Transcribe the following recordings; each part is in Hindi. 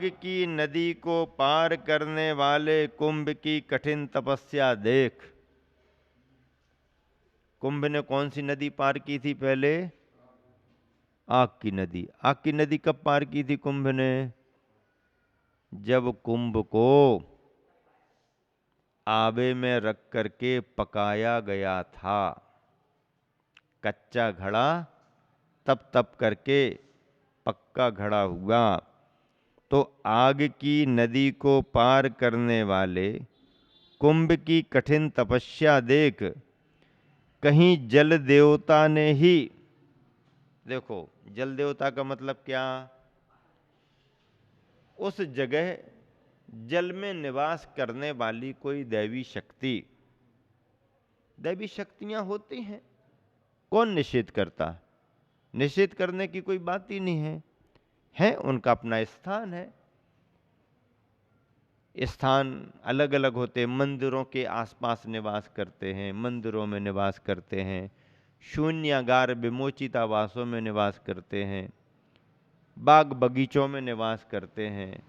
आग की नदी को पार करने वाले कुंभ की कठिन तपस्या देख। कुंभ ने कौन सी नदी पार की थी पहले? आग की नदी। आग की नदी कब पार की थी कुंभ ने? जब कुंभ को आवे में रख करके पकाया गया था। कच्चा घड़ा तप तप करके पक्का घड़ा हुआ। तो आग की नदी को पार करने वाले कुंभ की कठिन तपस्या देख, कहीं जल देवता ने ही, देखो जल देवता का मतलब क्या? उस जगह जल में निवास करने वाली कोई दैवी शक्ति। दैवी शक्तियां होती हैं, कौन निषेध करता? निषेध करने की कोई बात ही नहीं है उनका अपना स्थान है। स्थान अलग अलग होते हैं, मंदिरों के आसपास निवास करते हैं, मंदिरों में निवास करते हैं, शून्यागार विमोचित आवासों में निवास करते हैं, बाग बगीचों में निवास करते हैं,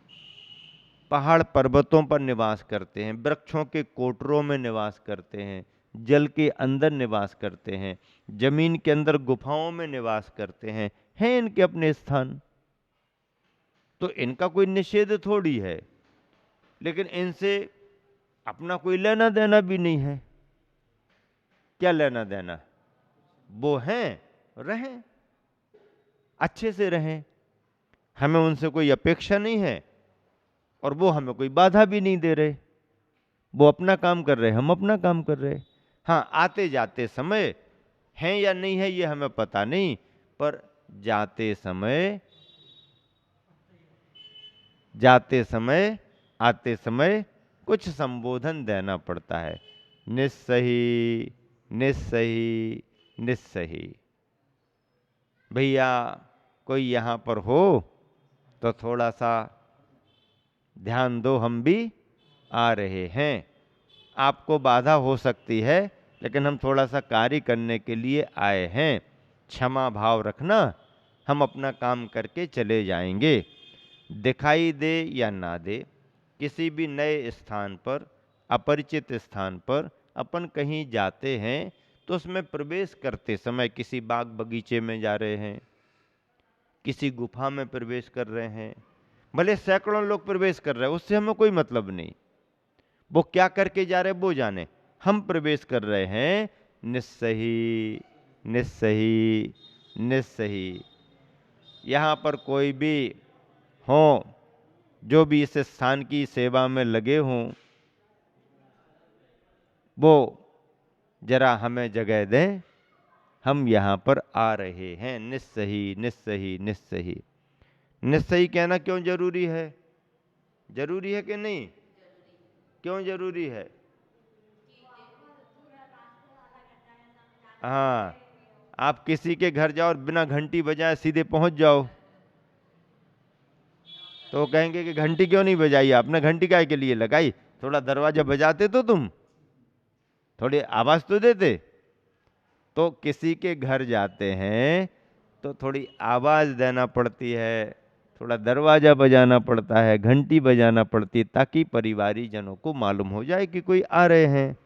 पहाड़ पर्वतों पर निवास करते हैं, वृक्षों के कोटरों में निवास करते हैं, जल के अंदर निवास करते हैं, जमीन के अंदर गुफाओं में निवास करते हैं इनके अपने स्थान। तो इनका कोई निषेध थोड़ी है, लेकिन इनसे अपना कोई लेना देना भी नहीं है। क्या लेना देना? वो हैं, रहें, अच्छे से रहें, हमें उनसे कोई अपेक्षा नहीं है और वो हमें कोई बाधा भी नहीं दे रहे। वो अपना काम कर रहे, हम अपना काम कर रहे। हाँ, आते जाते समय हैं या नहीं है ये हमें पता नहीं, पर जाते समय आते समय कुछ संबोधन देना पड़ता है। निस्सही निस्सही निस्सही। भैया कोई यहाँ पर हो तो थोड़ा सा ध्यान दो, हम भी आ रहे हैं। आपको बाधा हो सकती है, लेकिन हम थोड़ा सा कार्य करने के लिए आए हैं, क्षमा भाव रखना, हम अपना काम करके चले जाएंगे। दिखाई दे या ना दे, किसी भी नए स्थान पर, अपरिचित स्थान पर अपन कहीं जाते हैं तो उसमें प्रवेश करते समय, किसी बाग बगीचे में जा रहे हैं, किसी गुफा में प्रवेश कर रहे हैं, भले सैकड़ों लोग प्रवेश कर रहे हैं, उससे हमें कोई मतलब नहीं। वो क्या करके जा रहे हैं वो जाने, हम प्रवेश कर रहे हैं निस्सही निस्सही निस्सही। यहाँ पर कोई भी हो जो भी इस स्थान की सेवा में लगे हों, वो जरा हमें जगह दें, हम यहाँ पर आ रहे हैं। निस्सही निस्सही निस्सही। निस्सही कहना क्यों जरूरी है? जरूरी है कि नहीं? क्यों जरूरी है? हाँ, आप किसी के घर जाओ और बिना घंटी बजाए सीधे पहुंच जाओ तो वो कहेंगे कि घंटी क्यों नहीं बजाई आपने? घंटी काय के लिए लगाई? थोड़ा दरवाजा बजाते तो तुम, थोड़ी आवाज तो देते। तो किसी के घर जाते हैं तो थोड़ी आवाज देना पड़ती है, थोड़ा दरवाजा बजाना पड़ता है, घंटी बजाना पड़ती है, ताकि परिवारी जनों को मालूम हो जाए कि कोई आ रहे हैं।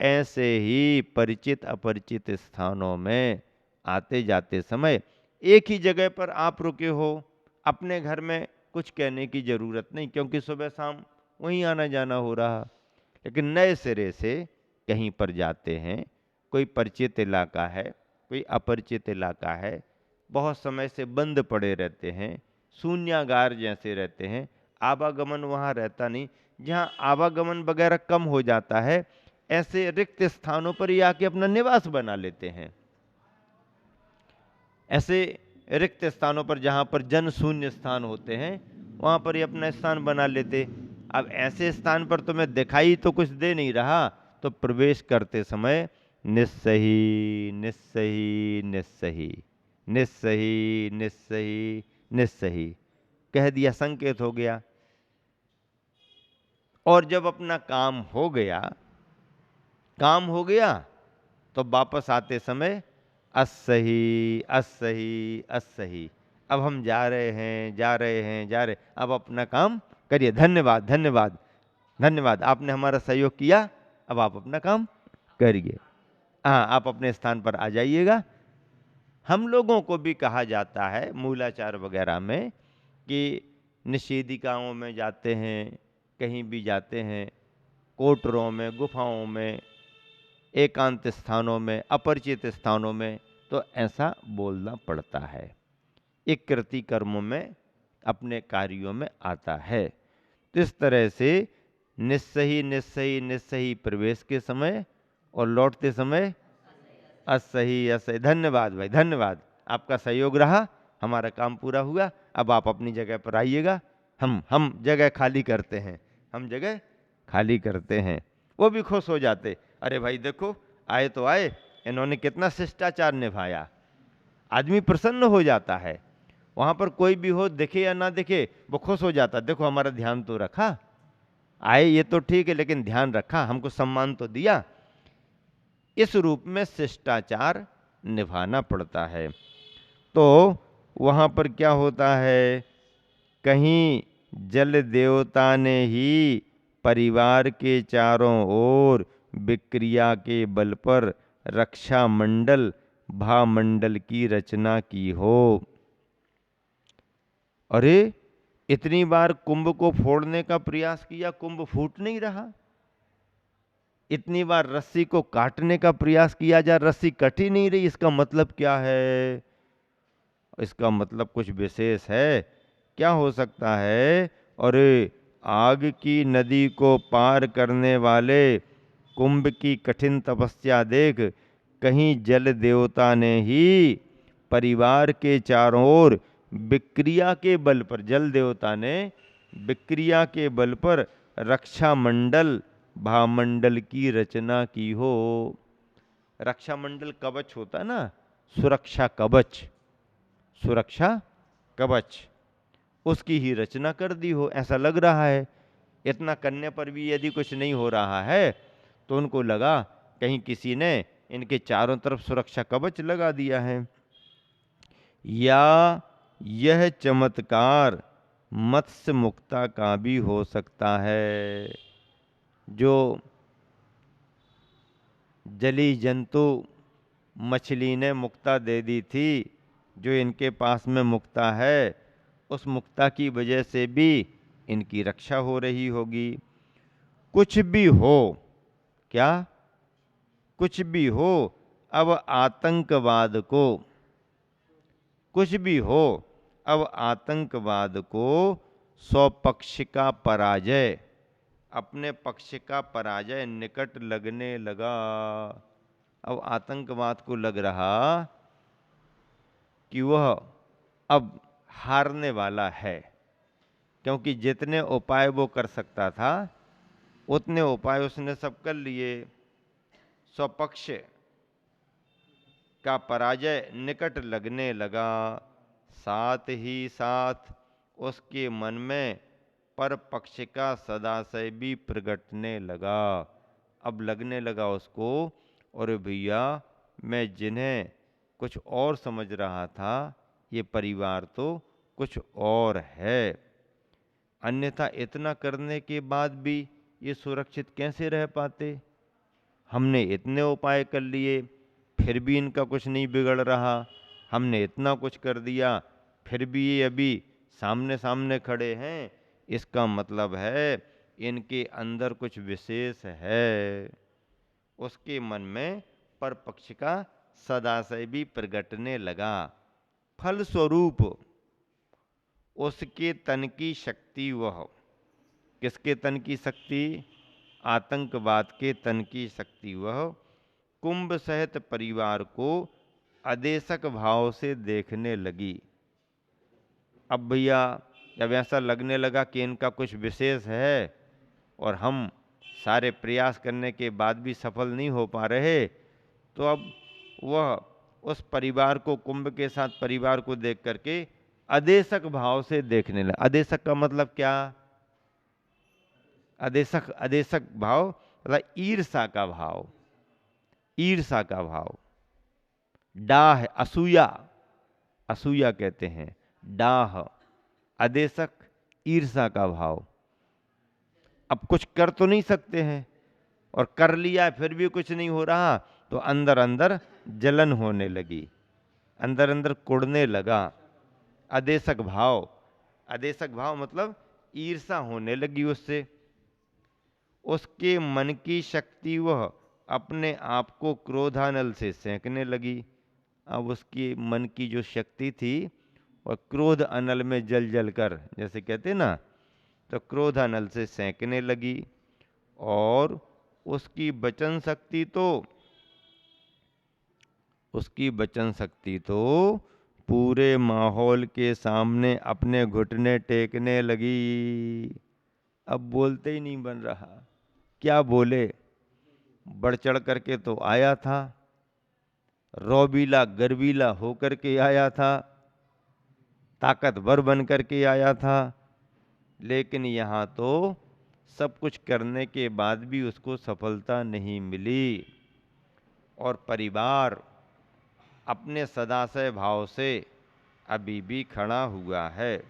ऐसे ही परिचित अपरिचित स्थानों में आते जाते समय एक ही जगह पर आप रुके हो, अपने घर में कुछ कहने की जरूरत नहीं, क्योंकि सुबह शाम वहीं आना जाना हो रहा। लेकिन नए सिरे से कहीं पर जाते हैं, कोई परिचित इलाका है, कोई अपरिचित इलाका है, बहुत समय से बंद पड़े रहते हैं, शून्यागार जैसे रहते हैं, आवागमन वहाँ रहता नहीं, जहाँ आवागमन वगैरह कम हो जाता है, ऐसे रिक्त स्थानों पर ही आके अपना निवास बना लेते हैं। ऐसे रिक्त स्थानों पर जहाँ पर जन शून्य स्थान होते हैं, वहाँ पर ही अपना स्थान बना लेते। अब ऐसे स्थान पर तुम्हें दिखाई तो कुछ दे नहीं रहा, तो प्रवेश करते समय निस्सही निस्सही निस्सही निस्सही निस्सही निस्सही कह दिया, संकेत हो गया। और जब अपना काम हो गया तो वापस आते समय अस्सही अस्सही अस्सही, अब हम जा रहे हैं, जा रहे हैं, जा रहे, अब अपना काम करिए। धन्यवाद, धन्यवाद, धन्यवाद, आपने हमारा सहयोग किया, अब आप अपना काम करिए। हाँ, आप अपने स्थान पर आ जाइएगा। हम लोगों को भी कहा जाता है मूलाचार वगैरह में कि निषेधिकाओं में जाते हैं, कहीं भी जाते हैं, कोटरों में, गुफाओं में, एकांत स्थानों में, अपरिचित स्थानों में, तो ऐसा बोलना पड़ता है। एक कृति कर्मों में, अपने कार्यों में आता है। तो इस तरह से निस्सही निस्सही निस्सही प्रवेश के समय और लौटते समय असही असही। धन्यवाद भाई, धन्यवाद, आपका सहयोग रहा, हमारा काम पूरा हुआ। अब आप अपनी जगह पर आइएगा, हम जगह खाली करते हैं, हम जगह खाली करते हैं। वो भी खुश हो जाते, अरे भाई देखो, आए तो आए, इन्होंने कितना शिष्टाचार निभाया। आदमी प्रसन्न हो जाता है, वहां पर कोई भी हो, दिखे या ना दिखे, वो खुश हो जाता, देखो हमारा ध्यान तो रखा, आए ये तो ठीक है लेकिन ध्यान रखा, हमको सम्मान तो दिया। इस रूप में शिष्टाचार निभाना पड़ता है। तो वहां पर क्या होता है, कहीं जल देवता ने ही परिवार के चारों ओर विक्रिया के बल पर रक्षा मंडल भामंडल की रचना की हो। अरे इतनी बार कुंभ को फोड़ने का प्रयास किया, कुंभ फूट नहीं रहा। इतनी बार रस्सी को काटने का प्रयास किया जा, रस्सी कट ही नहीं रही। इसका मतलब क्या है? इसका मतलब कुछ विशेष है। क्या हो सकता है? और आग की नदी को पार करने वाले कुंभ की कठिन तपस्या देख कहीं जल देवता ने ही परिवार के चारों ओर विक्रिया के बल पर, जल देवता ने विक्रिया के बल पर रक्षा मंडल भामंडल की रचना की हो। रक्षा मंडल कवच होता है ना, सुरक्षा कवच, सुरक्षा कवच, उसकी ही रचना कर दी हो, ऐसा लग रहा है। इतना करने पर भी यदि कुछ नहीं हो रहा है तो उनको लगा कहीं किसी ने इनके चारों तरफ सुरक्षा कवच लगा दिया है। या यह चमत्कार मत्स्य मुक्ता का भी हो सकता है। जो जली जंतु मछली ने मुक्ता दे दी थी, जो इनके पास में मुक्ता है, उस मुक्ता की वजह से भी इनकी रक्षा हो रही होगी। कुछ भी हो, क्या कुछ भी हो, अब आतंकवाद को, कुछ भी हो, अब आतंकवाद को स्वपक्ष का पराजय, अपने पक्ष का पराजय निकट लगने लगा। अब आतंकवाद को लग रहा कि वह अब हारने वाला है, क्योंकि जितने उपाय वो कर सकता था उतने उपाय उसने सब कर लिए। स्वपक्ष का पराजय निकट लगने लगा। साथ ही साथ उसके मन में पर पक्ष का सदाशय भी प्रगटने लगा। अब लगने लगा उसको, और भैया मैं जिन्हें कुछ और समझ रहा था, ये परिवार तो कुछ और है। अन्यथा इतना करने के बाद भी ये सुरक्षित कैसे रह पाते? हमने इतने उपाय कर लिए, फिर भी इनका कुछ नहीं बिगड़ रहा। हमने इतना कुछ कर दिया, फिर भी ये अभी सामने सामने खड़े हैं। इसका मतलब है इनके अंदर कुछ विशेष है। उसके मन में परपक्ष का सदाशय भी प्रगटने लगा। फलस्वरूप उसके तन की शक्ति, वह किसके तन की शक्ति? आतंकवाद के तन की शक्ति, वह कुंभ सहित परिवार को अदेशक भाव से देखने लगी। अब भैया जब ऐसा लगने लगा कि इनका कुछ विशेष है और हम सारे प्रयास करने के बाद भी सफल नहीं हो पा रहे, तो अब वह उस परिवार को, कुंभ के साथ परिवार को देख करके अदेशक भाव से देखने लगा। अदेशक का मतलब क्या? अदेशक, अदेशक भाव मतलब ईर्षा का भाव, ईर्षा का भाव। डाह है, असूया, असूया कहते हैं। डाह, आदेशक, ईर्षा का भाव। अब कुछ कर तो नहीं सकते हैं, और कर लिया फिर भी कुछ नहीं हो रहा, तो अंदर अंदर जलन होने लगी, अंदर अंदर कुढ़ने लगा। आदेशक भाव, आदेशक भाव मतलब ईर्षा होने लगी उससे। उसके मन की शक्ति वह अपने आप को क्रोधानल से सेंकने लगी। अब उसकी मन की जो शक्ति थी और क्रोध अनल में जल जल कर, जैसे कहते ना, तो क्रोध अनल से सेंकने लगी। और उसकी वचन शक्ति तो, उसकी वचन शक्ति तो पूरे माहौल के सामने अपने घुटने टेकने लगी। अब बोलते ही नहीं बन रहा, क्या बोले। बढ़ चढ़ करके तो आया था, रौबीला गर्वीला होकर के आया था, ताकतवर बन करके आया था, लेकिन यहाँ तो सब कुछ करने के बाद भी उसको सफलता नहीं मिली। और परिवार अपने सदाशय भाव से अभी भी खड़ा हुआ है।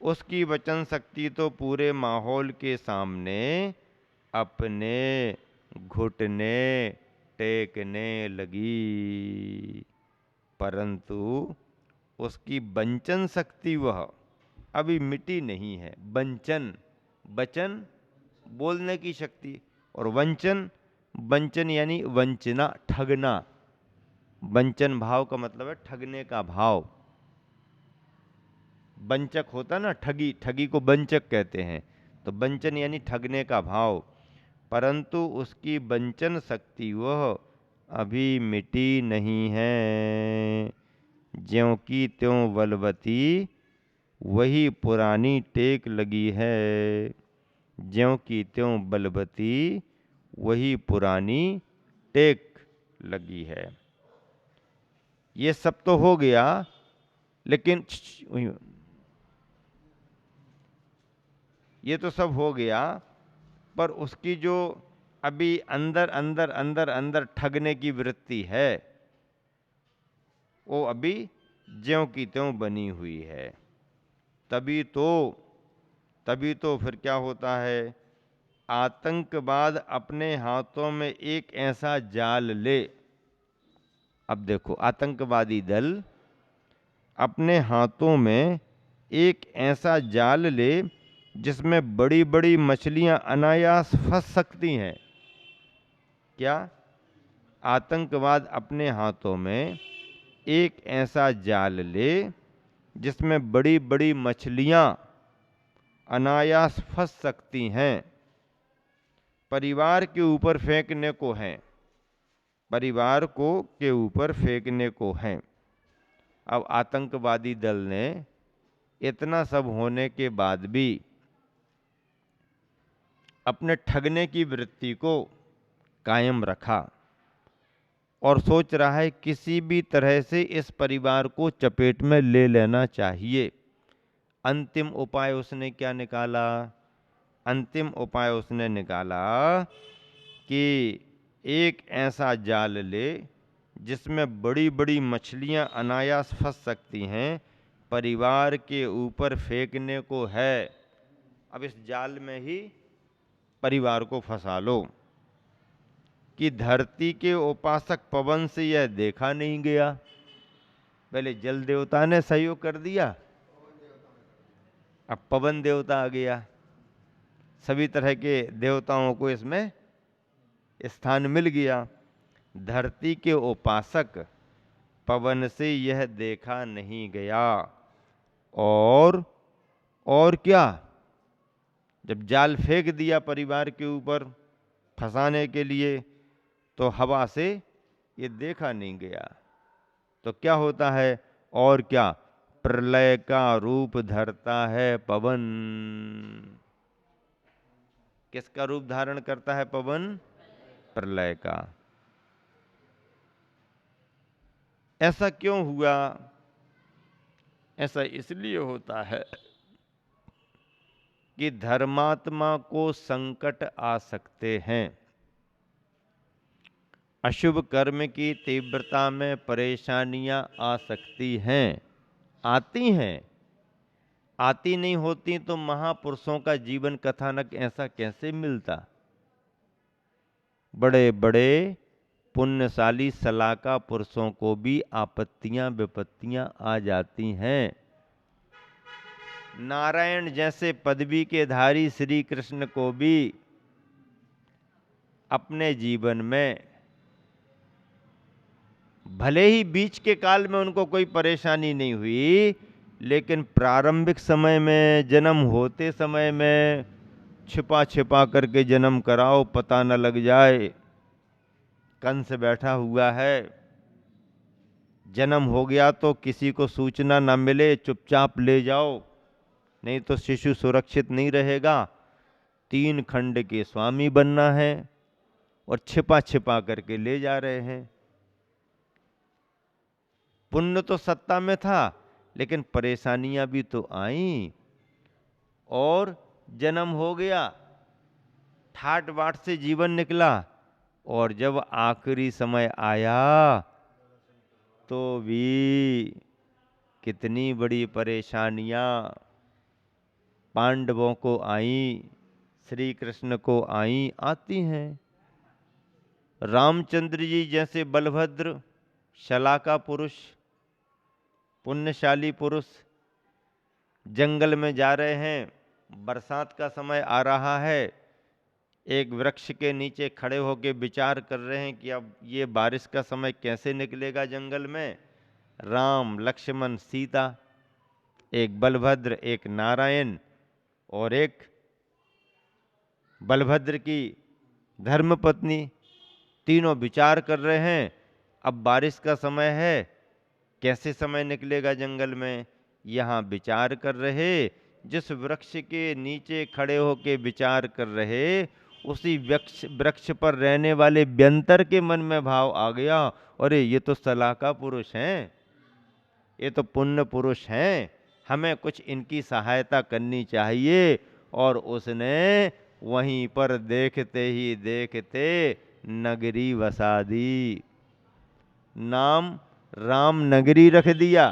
उसकी वचन शक्ति तो पूरे माहौल के सामने अपने घुटने टेकने लगी, परंतु उसकी वंचन शक्ति वह अभी मिटी नहीं है। वंचन, वचन बोलने की शक्ति, और वंचन, वंचन यानी वंचना, ठगना। वंचन भाव का मतलब है ठगने का भाव। वंचक होता ना, ठगी, ठगी को वंचक कहते हैं, तो वंचन यानी ठगने का भाव। परंतु उसकी वंचन शक्ति वह अभी मिटी नहीं है। ज्यों की त्यों बलवती वही पुरानी टेक लगी है। ज्यों की त्यों बलवती वही पुरानी टेक लगी है। ये सब तो हो गया, लेकिन ये तो सब हो गया, पर उसकी जो अभी अंदर अंदर अंदर अंदर ठगने की वृत्ति है, वो अभी ज्यों की त्यों बनी हुई है। तभी तो फिर क्या होता है, आतंकवाद अपने हाथों में एक ऐसा जाल ले। अब देखो, आतंकवादी दल अपने हाथों में एक ऐसा जाल ले जिसमें बड़ी बड़ी मछलियां अनायास फंस सकती हैं। क्या? आतंकवाद अपने हाथों में एक ऐसा जाल ले जिसमें बड़ी बड़ी मछलियां अनायास फंस सकती हैं। परिवार के ऊपर फेंकने को हैं, परिवार को के ऊपर फेंकने को हैं। अब आतंकवादी दल ने इतना सब होने के बाद भी अपने ठगने की वृत्ति को कायम रखा, और सोच रहा है किसी भी तरह से इस परिवार को चपेट में ले लेना चाहिए। अंतिम उपाय उसने क्या निकाला? अंतिम उपाय उसने निकाला कि एक ऐसा जाल ले जिसमें बड़ी बड़ी मछलियां अनायास फंस सकती हैं, परिवार के ऊपर फेंकने को है। अब इस जाल में ही परिवार को फंसा लो। कि धरती के उपासक पवन से यह देखा नहीं गया। पहले जल देवता ने सहयोग कर दिया, अब पवन देवता आ गया। सभी तरह के देवताओं को इसमें स्थान मिल गया। धरती के उपासक पवन से यह देखा नहीं गया। और क्या, जब जाल फेंक दिया परिवार के ऊपर फंसाने के लिए, तो हवा से ये देखा नहीं गया। तो क्या होता है? और क्या, प्रलय का रूप धरता है पवन। किसका रूप धारण करता है पवन? प्रलय का। ऐसा क्यों हुआ? ऐसा इसलिए होता है कि धर्मात्मा को संकट आ सकते हैं। अशुभ कर्म की तीव्रता में परेशानियां आ सकती हैं। आती हैं, आती नहीं होती तो महापुरुषों का जीवन कथानक ऐसा कैसे मिलता। बड़े बड़े पुण्यशाली सलाका पुरुषों को भी आपत्तियां विपत्तियां आ जाती हैं। नारायण जैसे पदवी के धारी श्री कृष्ण को भी अपने जीवन में भले ही बीच के काल में उनको कोई परेशानी नहीं हुई, लेकिन प्रारंभिक समय में, जन्म होते समय में छिपा छिपा करके जन्म कराओ, पता न लग जाए कंस बैठा हुआ है। जन्म हो गया तो किसी को सूचना न मिले, चुपचाप ले जाओ, नहीं तो शिशु सुरक्षित नहीं रहेगा। 3 खंड के स्वामी बनना है और छिपा छिपा करके ले जा रहे हैं। पुण्य तो सत्ता में था, लेकिन परेशानियां भी तो आईं और जन्म हो गया, ठाट बाट से जीवन निकला, और जब आखिरी समय आया तो भी कितनी बड़ी परेशानियां पांडवों को आई, श्री कृष्ण को आई, आती हैं। रामचंद्र जी जैसे बलभद्र शलाका पुरुष, पुण्यशाली पुरुष जंगल में जा रहे हैं, बरसात का समय आ रहा है, एक वृक्ष के नीचे खड़े होकर विचार कर रहे हैं कि अब ये बारिश का समय कैसे निकलेगा जंगल में। राम, लक्ष्मण, सीता, एक बलभद्र, एक नारायण और एक बलभद्र की धर्मपत्नी, तीनों विचार कर रहे हैं अब बारिश का समय है, कैसे समय निकलेगा जंगल में। यहाँ विचार कर रहे, जिस वृक्ष के नीचे खड़े होकर विचार कर रहे, उसी वृक्ष पर रहने वाले व्यंतर के मन में भाव आ गया, अरे ये तो सलाका पुरुष हैं, ये तो पुण्य पुरुष हैं, हमें कुछ इनकी सहायता करनी चाहिए। और उसने वहीं पर देखते ही देखते नगरी बसा दी, नाम राम नगरी रख दिया।